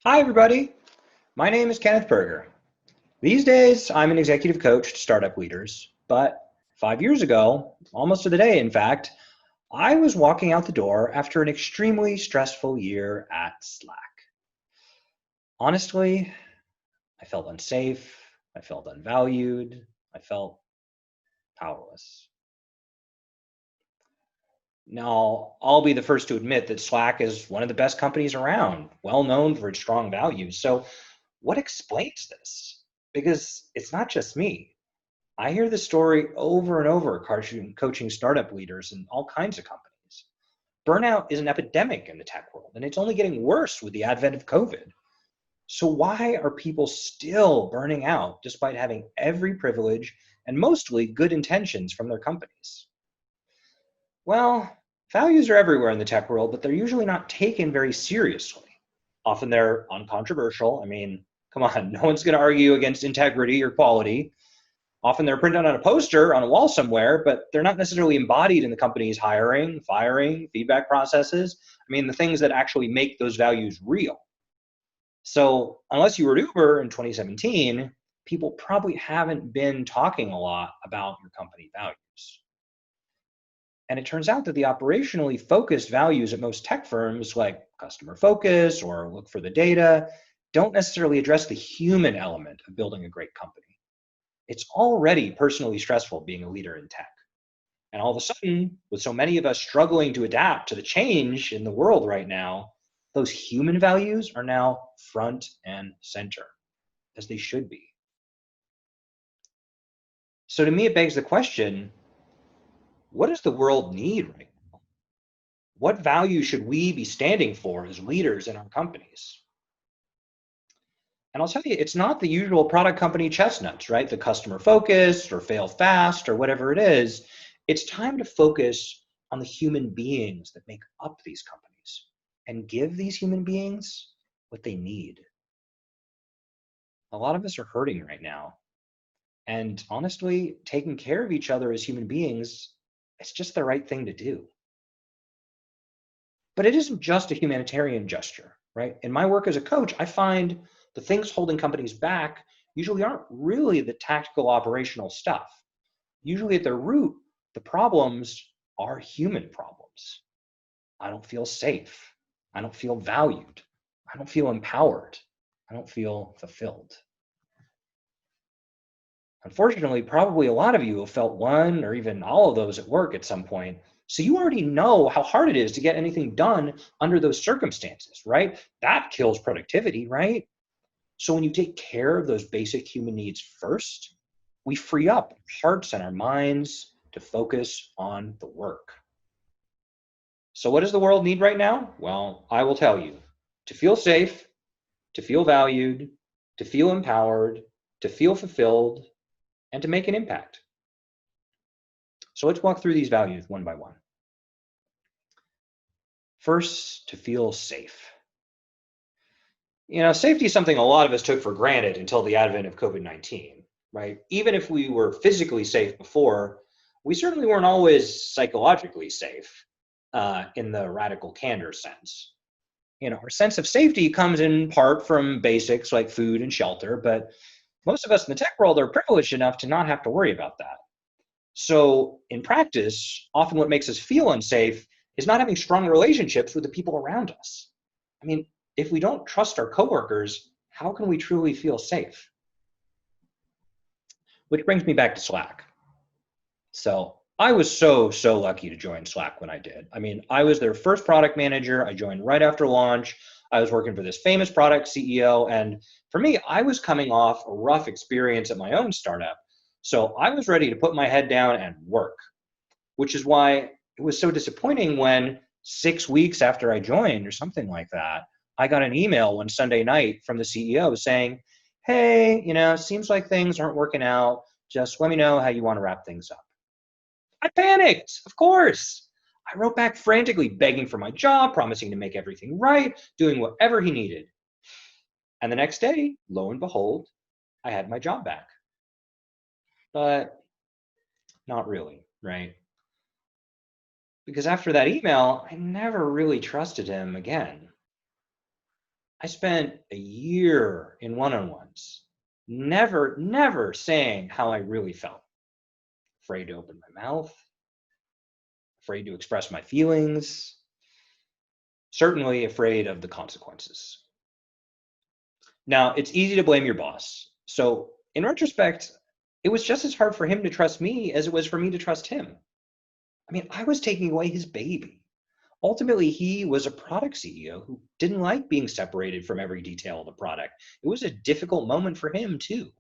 Hi, everybody. My name is Kenneth Berger. These days, I'm an executive coach to startup leaders, but 5 years ago, almost to the day, in fact, I was walking out the door after an extremely stressful year at Slack. Honestly, I felt unsafe, I felt unvalued, I felt powerless. Now, I'll be the first to admit that Slack is one of the best companies around, well known for its strong values. So, what explains this? Because it's not just me. I hear this story over and over coaching startup leaders in all kinds of companies. Burnout is an epidemic in the tech world, and it's only getting worse with the advent of COVID. So, why are people still burning out despite having every privilege and mostly good intentions from their companies? Well, values are everywhere in the tech world, but they're usually not taken very seriously. Often they're uncontroversial. I mean, come on, no one's going to argue against integrity or quality. Often they're printed on a poster on a wall somewhere, but they're not necessarily embodied in the company's hiring, firing, feedback processes. I mean, the things that actually make those values real. So, unless you were at Uber in 2017, people probably haven't been talking a lot about your company values. And it turns out that the operationally focused values at most tech firms, like customer focus or look for the data, don't necessarily address the human element of building a great company. It's already personally stressful being a leader in tech. And all of a sudden, with so many of us struggling to adapt to the change in the world right now, those human values are now front and center, as they should be. So to me, it begs the question, what does the world need right now? What values should we be standing for as leaders in our companies? And I'll tell you, it's not the usual product company chestnuts, right? The customer focused or fail fast or whatever it is. It's time to focus on the human beings that make up these companies and give these human beings what they need. A lot of us are hurting right now. And honestly, taking care of each other as human beings, it's just the right thing to do. But it isn't just a humanitarian gesture, right? In my work as a coach, I find the things holding companies back usually aren't really the tactical operational stuff. Usually at their root, the problems are human problems. I don't feel safe. I don't feel valued. I don't feel empowered. I don't feel fulfilled. Unfortunately, probably a lot of you have felt one or even all of those at work at some point. So you already know how hard it is to get anything done under those circumstances, right? That kills productivity, right? So when you take care of those basic human needs first, we free up our hearts and our minds to focus on the work. So what does the world need right now? Well, I will tell you. To feel safe, to feel valued, to feel empowered, to feel fulfilled, and to make an impact. So let's walk through these values one by one. First, to feel safe. Safety is something a lot of us took for granted until the advent of COVID-19, right? Even if we were physically safe before, we certainly weren't always psychologically safe in the radical candor sense. Our sense of safety comes in part from basics like food and shelter, but most of us in the tech world are privileged enough to not have to worry about that. So, in practice, often what makes us feel unsafe is not having strong relationships with the people around us. I mean, if we don't trust our coworkers, how can we truly feel safe? Which brings me back to Slack. So, I was so lucky to join Slack when I did. I mean, I was their first product manager. I joined right after launch. I was working for this famous product CEO. And for me, I was coming off a rough experience at my own startup. So I was ready to put my head down and work, which is why it was so disappointing when 6 weeks after I joined or something like that, I got an email one Sunday night from the CEO saying, hey, seems like things aren't working out. Just let me know how you want to wrap things up. I panicked, of course. I wrote back frantically, begging for my job, promising to make everything right, doing whatever he needed. And the next day, lo and behold, I had my job back. But not really, right? Because after that email, I never really trusted him again. I spent a year in one-on-ones, never saying how I really felt. Afraid to open my mouth, afraid to express my feelings, certainly afraid of the consequences. Now, it's easy to blame your boss. So, in retrospect, it was just as hard for him to trust me as it was for me to trust him. I mean, I was taking away his baby. Ultimately, he was a product CEO who didn't like being separated from every detail of the product. It was a difficult moment for him, too.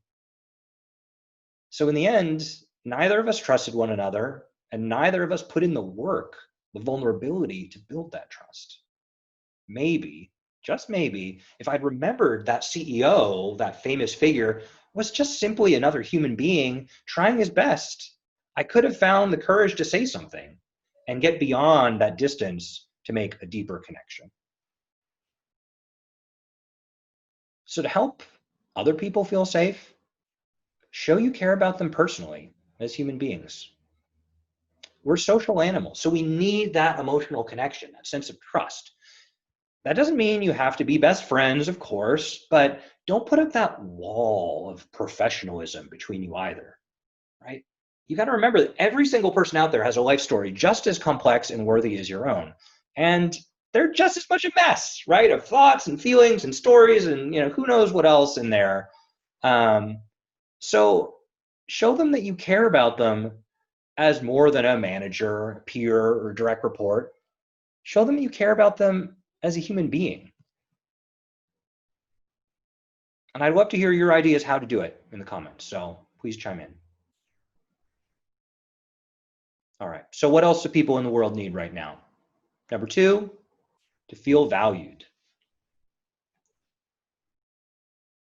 So, in the end, neither of us trusted one another, and neither of us put in the work, the vulnerability to build that trust. Maybe, just maybe, if I'd remembered that CEO, that famous figure, was just simply another human being trying his best, I could have found the courage to say something and get beyond that distance to make a deeper connection. So, to help other people feel safe, show you care about them personally as human beings. We're social animals, so we need that emotional connection, that sense of trust. That doesn't mean you have to be best friends, of course, but don't put up that wall of professionalism between you either, right? You got to remember that every single person out there has a life story just as complex and worthy as your own. And they're just as much a mess, right? Of thoughts and feelings and stories and, who knows what else in there. Um, so show them that you care about them as more than a manager, peer, or direct report. Show them you care about them as a human being. And I'd love to hear your ideas how to do it in the comments. So please chime in. All right. So what else do people in the world need right now? Number two, to feel valued.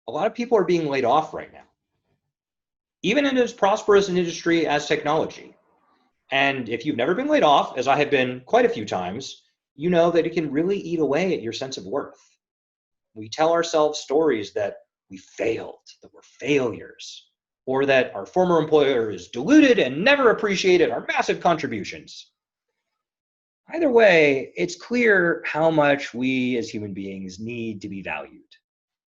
A lot of people are being laid off right now, even in as prosperous an industry as technology. And if you've never been laid off, as I have been quite a few times, you know that it can really eat away at your sense of worth. We tell ourselves stories that we failed, that we're failures, or that our former employer is deluded and never appreciated our massive contributions. Either way, it's clear how much we as human beings need to be valued.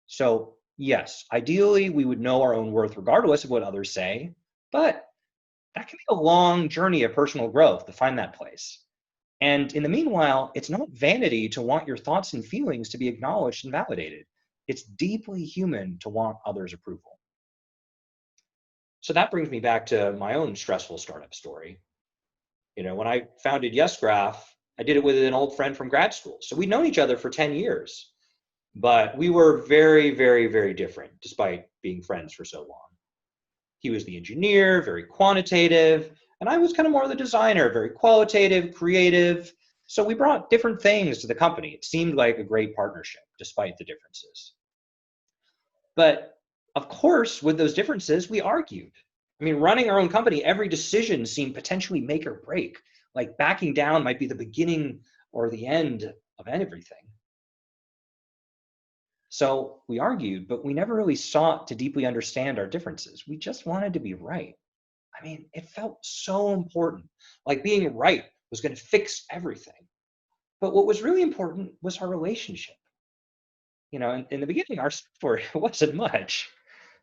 So, yes, ideally, we would know our own worth regardless of what others say, but that can be a long journey of personal growth to find that place. And in the meanwhile, it's not vanity to want your thoughts and feelings to be acknowledged and validated. It's deeply human to want others' approval. So that brings me back to my own stressful startup story. When I founded YesGraph, I did it with an old friend from grad school. So we'd known each other for 10 years, but we were very, very, very different despite being friends for so long. He was the engineer, very quantitative, and I was kind of more the designer, very qualitative, creative. So we brought different things to the company. It seemed like a great partnership despite the differences. But of course, with those differences, we argued. I mean, running our own company, every decision seemed potentially make or break. Like backing down might be the beginning or the end of everything. So we argued, but we never really sought to deeply understand our differences. We just wanted to be right. I mean, it felt so important, like being right was going to fix everything. But what was really important was our relationship. In the beginning, our story wasn't much.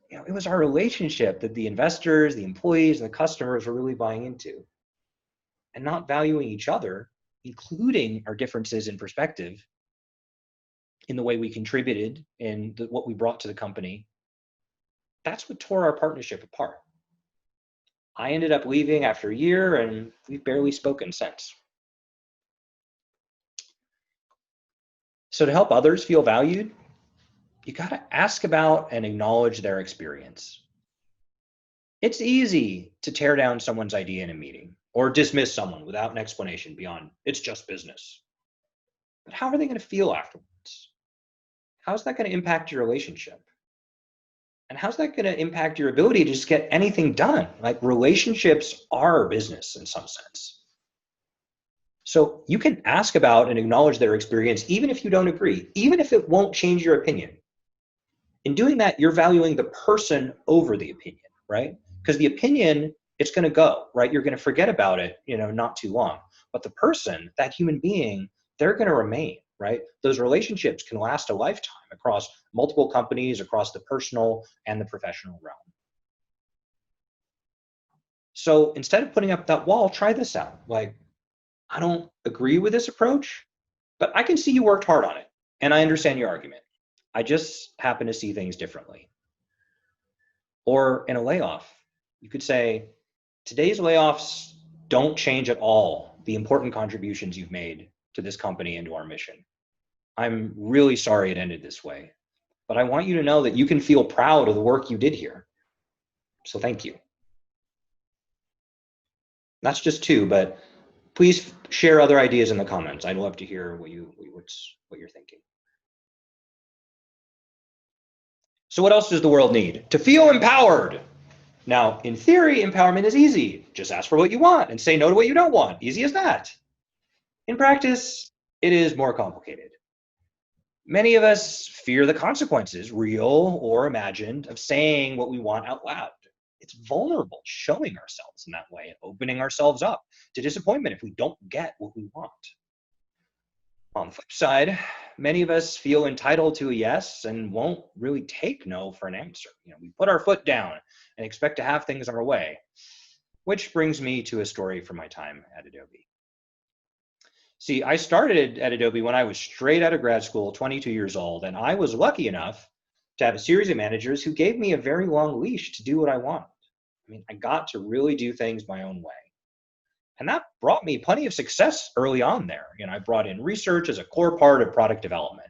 It was our relationship that the investors, the employees, and the customers were really buying into, and not valuing each other, including our differences in perspective, in the way we contributed and what we brought to the company. That's what tore our partnership apart. I ended up leaving after a year, and we've barely spoken since. So to help others feel valued, you got to ask about and acknowledge their experience. It's easy to tear down someone's idea in a meeting or dismiss someone without an explanation beyond, it's just business. But how are they going to feel afterwards? How's that going to impact your relationship? And how's that going to impact your ability to just get anything done? Like relationships are business in some sense. So you can ask about and acknowledge their experience, even if you don't agree, even if it won't change your opinion. In doing that, you're valuing the person over the opinion, right? Because the opinion, it's going to go, right? You're going to forget about it, not too long. But the person, that human being, they're going to remain. right? Those relationships can last a lifetime across multiple companies, across the personal and the professional realm. So instead of putting up that wall, try this out. Like, I don't agree with this approach, but I can see you worked hard on it, and I understand your argument. I just happen to see things differently. Or in a layoff, you could say, today's layoffs don't change at all the important contributions you've made to this company and to our mission. I'm really sorry it ended this way, but I want you to know that you can feel proud of the work you did here. So thank you. That's just two, but please share other ideas in the comments. I'd love to hear what you're thinking. So what else does the world need? To feel empowered. Now, in theory, empowerment is easy. Just ask for what you want and say no to what you don't want. Easy as that. In practice, it is more complicated. Many of us fear the consequences, real or imagined, of saying what we want out loud. It's vulnerable showing ourselves in that way and opening ourselves up to disappointment if we don't get what we want. On the flip side, many of us feel entitled to a yes and won't really take no for an answer. We put our foot down and expect to have things our way, which brings me to a story from my time at Adobe. See, I started at Adobe when I was straight out of grad school, 22 years old, and I was lucky enough to have a series of managers who gave me a very long leash to do what I wanted. I got to really do things my own way. And that brought me plenty of success early on there. I brought in research as a core part of product development.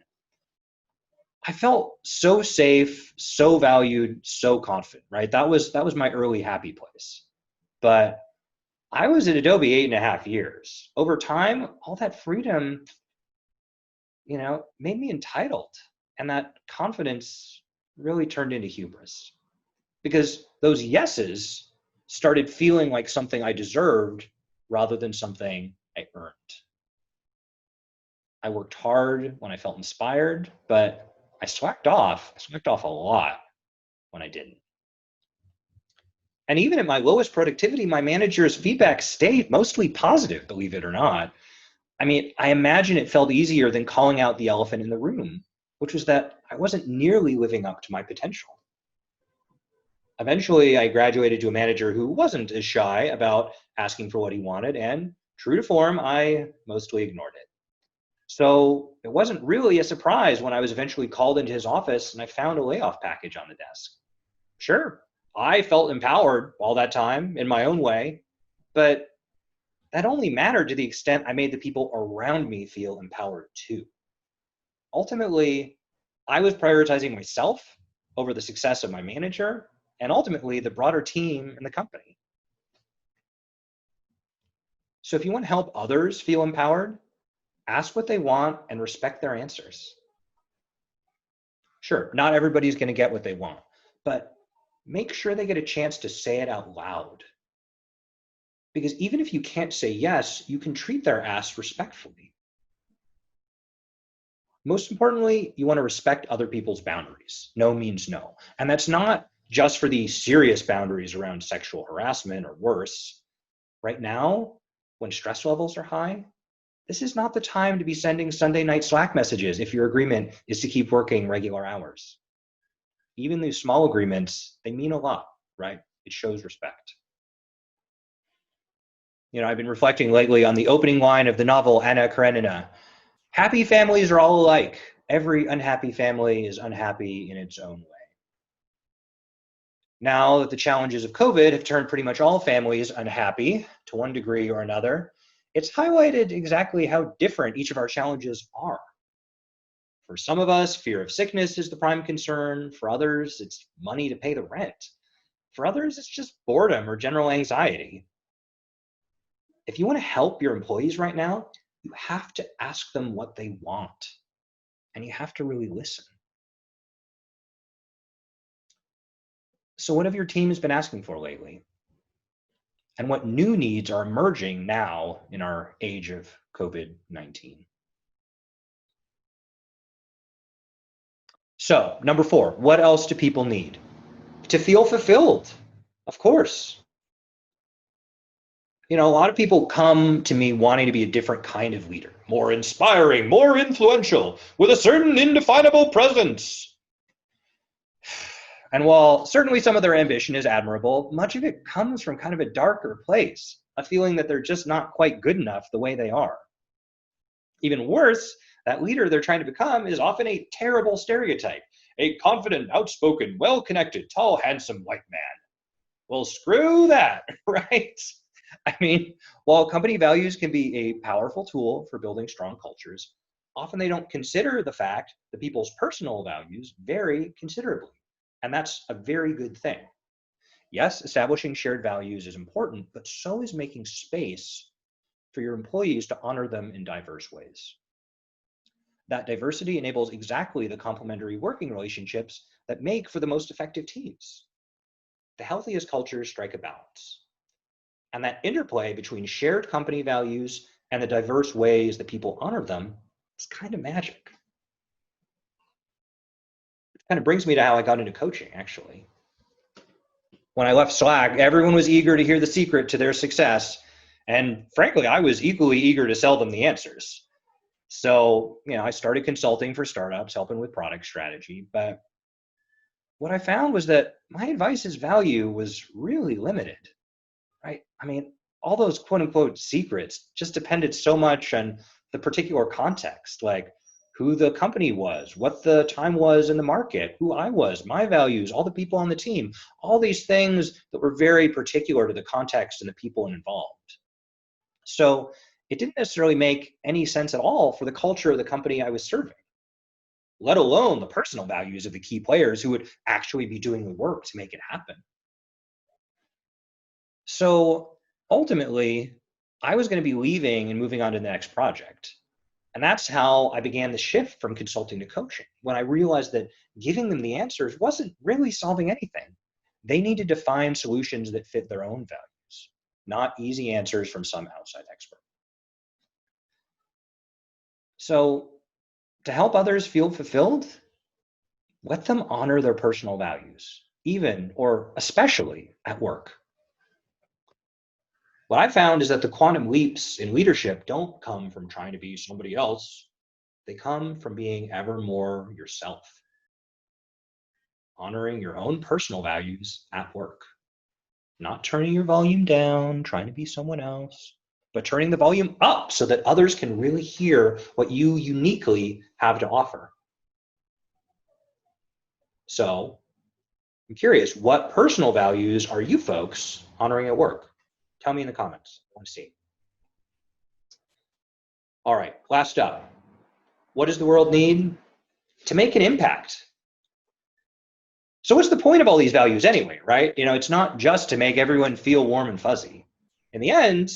I felt so safe, so valued, so confident, right? That was my early happy place. But I was at Adobe 8.5 years. Over time, all that freedom, made me entitled. And that confidence really turned into hubris. Because those yeses started feeling like something I deserved rather than something I earned. I worked hard when I felt inspired, but I slacked off. I slacked off a lot when I didn't. And even at my lowest productivity, my manager's feedback stayed mostly positive, believe it or not. I imagine it felt easier than calling out the elephant in the room, which was that I wasn't nearly living up to my potential. Eventually, I graduated to a manager who wasn't as shy about asking for what he wanted, and true to form, I mostly ignored it. So it wasn't really a surprise when I was eventually called into his office and I found a layoff package on the desk. Sure, I felt empowered all that time in my own way, but that only mattered to the extent I made the people around me feel empowered too. Ultimately, I was prioritizing myself over the success of my manager and ultimately the broader team and the company. So if you want to help others feel empowered, ask what they want and respect their answers. Sure, not everybody's going to get what they want, but make sure they get a chance to say it out loud. Because even if you can't say yes, you can treat their ask respectfully. Most importantly, you want to respect other people's boundaries. No means no. And that's not just for the serious boundaries around sexual harassment or worse. Right now, when stress levels are high, this is not the time to be sending Sunday night Slack messages if your agreement is to keep working regular hours. Even these small agreements, they mean a lot, right? It shows respect. I've been reflecting lately on the opening line of the novel Anna Karenina. Happy families are all alike. Every unhappy family is unhappy in its own way. Now that the challenges of COVID have turned pretty much all families unhappy to one degree or another, it's highlighted exactly how different each of our challenges are. For some of us, fear of sickness is the prime concern. For others, it's money to pay the rent. For others, it's just boredom or general anxiety. If you want to help your employees right now, you have to ask them what they want, and you have to really listen. So what have your teams been asking for lately? And what new needs are emerging now in our age of COVID-19? So, number 4, what else do people need? To feel fulfilled, of course. A lot of people come to me wanting to be a different kind of leader, more inspiring, more influential, with a certain indefinable presence. And while certainly some of their ambition is admirable, much of it comes from kind of a darker place, a feeling that they're just not quite good enough the way they are. Even worse, that leader they're trying to become is often a terrible stereotype, a confident, outspoken, well connected, tall, handsome white man. Well, screw that, right? I mean, while company values can be a powerful tool for building strong cultures, often they don't consider the fact that people's personal values vary considerably. And that's a very good thing. Yes, establishing shared values is important, but so is making space for your employees to honor them in diverse ways. That diversity enables exactly the complementary working relationships that make for the most effective teams. The healthiest cultures strike a balance. And that interplay between shared company values and the diverse ways that people honor them is kind of magic. It kind of brings me to how I got into coaching, actually. When I left Slack, everyone was eager to hear the secret to their success. And frankly, I was equally eager to sell them the answers. So, I started consulting for startups, helping with product strategy. But what I found was that my advice's value was really limited, right? I mean, all those quote unquote secrets just depended so much on the particular context, like who the company was, what the time was in the market, who I was, my values, all the people on the team, all these things that were very particular to the context and the people involved. So it didn't necessarily make any sense at all for the culture of the company I was serving, let alone the personal values of the key players who would actually be doing the work to make it happen. So ultimately, I was going to be leaving and moving on to the next project. And that's how I began the shift from consulting to coaching, when I realized that giving them the answers wasn't really solving anything. They needed to find solutions that fit their own values, not easy answers from some outside expert. So, to help others feel fulfilled, let them honor their personal values, even or especially at work. What I found is that the quantum leaps in leadership don't come from trying to be somebody else. They come from being ever more yourself, honoring your own personal values at work, not turning your volume down, trying to be someone else, but turning the volume up so that others can really hear what you uniquely have to offer. So I'm curious, what personal values are you folks honoring at work? Tell me in the comments. I want to see. All right, last up. What does the world need? To make an impact. So what's the point of all these values anyway, right? It's not just to make everyone feel warm and fuzzy. In the end,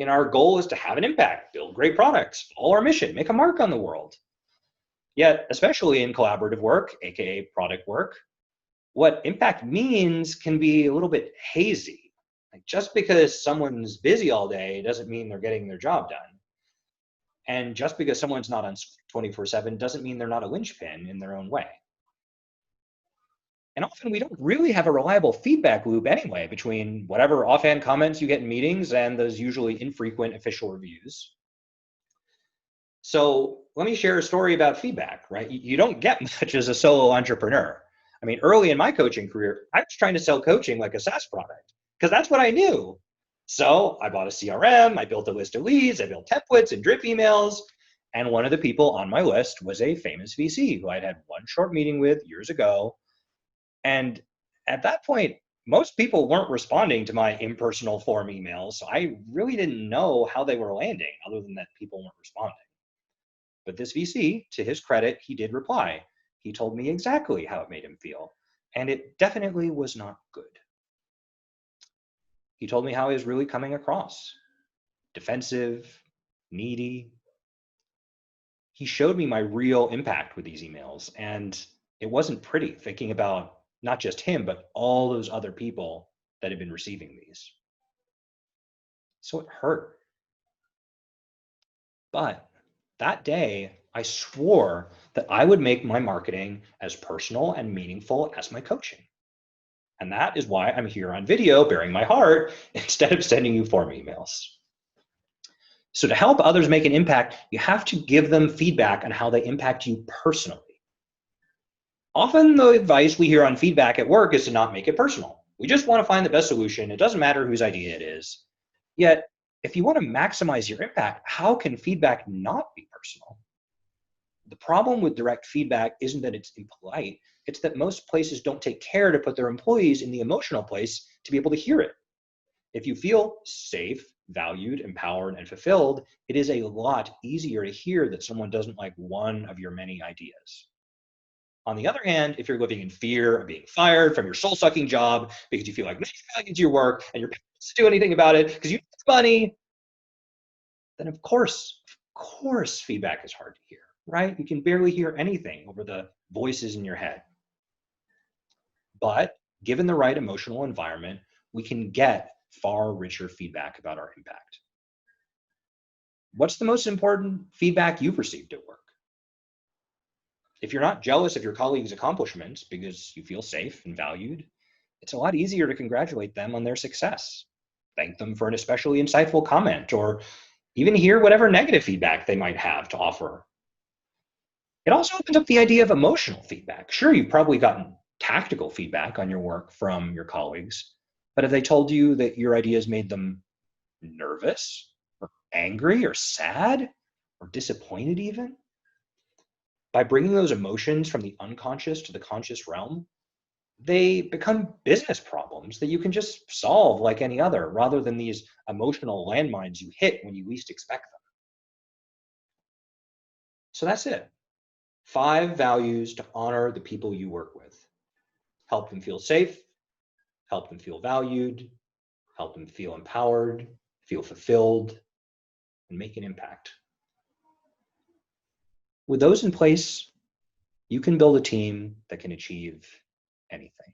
our goal is to have an impact, build great products, follow our mission, make a mark on the world. Yet, especially in collaborative work, aka product work, what impact means can be a little bit hazy. Like just because someone's busy all day doesn't mean they're getting their job done. And just because someone's not on 24/7 doesn't mean they're not a linchpin in their own way. And often we don't really have a reliable feedback loop anyway between whatever offhand comments you get in meetings and those usually infrequent official reviews. So let me share a story about feedback, right? You don't get much as a solo entrepreneur. I mean, early in my coaching career, I was trying to sell coaching like a SaaS product because that's what I knew. So I bought a CRM, I built a list of leads, I built templates and drip emails. And one of the people on my list was a famous VC who I'd had one short meeting with years ago. And at that point, most people weren't responding to my impersonal form emails. So I really didn't know how they were landing other than that people weren't responding. But this VC, to his credit, he did reply. He told me exactly how it made him feel. And it definitely was not good. He told me how he was really coming across defensive, needy. He showed me my real impact with these emails. And it wasn't pretty thinking about not just him, but all those other people that had been receiving these. So it hurt. But that day, I swore that I would make my marketing as personal and meaningful as my coaching. And that is why I'm here on video bearing my heart instead of sending you form emails. So to help others make an impact, you have to give them feedback on how they impact you personally. Often the advice we hear on feedback at work is to not make it personal. We just want to find the best solution. It doesn't matter whose idea it is. Yet, if you want to maximize your impact, how can feedback not be personal? The problem with direct feedback isn't that it's impolite, it's that most places don't take care to put their employees in the emotional place to be able to hear it. If you feel safe, valued, empowered, and fulfilled, it is a lot easier to hear that someone doesn't like one of your many ideas. On the other hand, if you're living in fear of being fired from your soul-sucking job because you feel like nothing values your work and you're powerless to do anything about it because you need money, then of course, feedback is hard to hear, right? You can barely hear anything over the voices in your head. But given the right emotional environment, we can get far richer feedback about our impact. What's the most important feedback you've received at work? If you're not jealous of your colleagues' accomplishments because you feel safe and valued, it's a lot easier to congratulate them on their success. Thank them for an especially insightful comment, or even hear whatever negative feedback they might have to offer. It also opens up the idea of emotional feedback. Sure, you've probably gotten tactical feedback on your work from your colleagues, but have they told you that your ideas made them nervous, or angry, or sad, or disappointed even? By bringing those emotions from the unconscious to the conscious realm, they become business problems that you can just solve like any other, rather than these emotional landmines you hit when you least expect them. So that's it. 5 values to honor the people you work with. Help them feel safe, help them feel valued, help them feel empowered, feel fulfilled, and make an impact. With those in place, you can build a team that can achieve anything.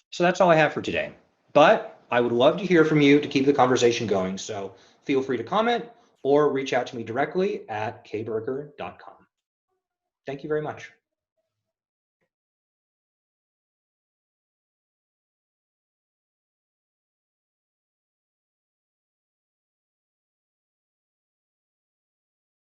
So that's all I have for today. But I would love to hear from you to keep the conversation going. So feel free to comment or reach out to me directly at kberger.com. Thank you very much.